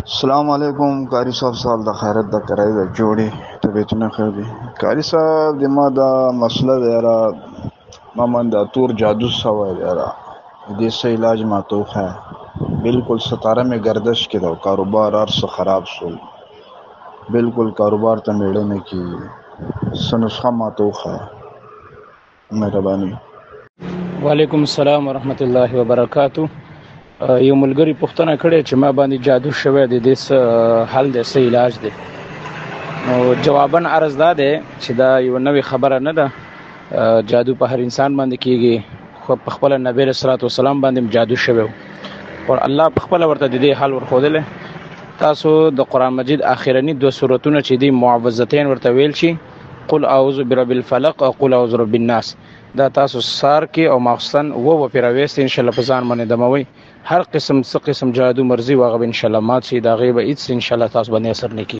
السلام علیکم قاری صاحب. سال د خیرت د کرای د جوړې طبیعتونه ښه دي. قاری صاحب د ما دا مسله دی یاره، ما من دا تور جادو سوی دی یاره، دې څه علاج ما ته وښیه. بالکل ستاره مې گردش کې ده، کاروبار هر څه خراب شول، بالکل کاروبار ته میړه نه کېږي. څه نسخه ما ته وښیه مهرباني. وعلیکم السلام ورحمت الله وبرکاتو. یو ملګری پوښتنه کړې چې ما باندې جادو شوی دی، دې څه حل دی، څه علاج دی؟ نو جواباً عرض دا دی چې دا یو نوې خبره نه ده. جادو په هر انسان باندې کېږي، خو په خپله نبی علیه الصلاة والسلام باندې جادو شوی و او الله په خپله ورته د دې حل ورښودلی. تاسو د قرآن مجید آخرني 2 سورتونه چې دي معوذتین ورته ویل شي، قل اعوذ برب الفلق او قل اعوذ برب الناس، دا تاسو سار کې او ماخستن و پرې راویست ان شاء الله په ځان باندې دموي. هر قسم څه قسم جادو مرضی واغب ان شاء الله مات شي، دا غیبه هیڅ ان شاء الله تاسو باندې اثر نه کوي.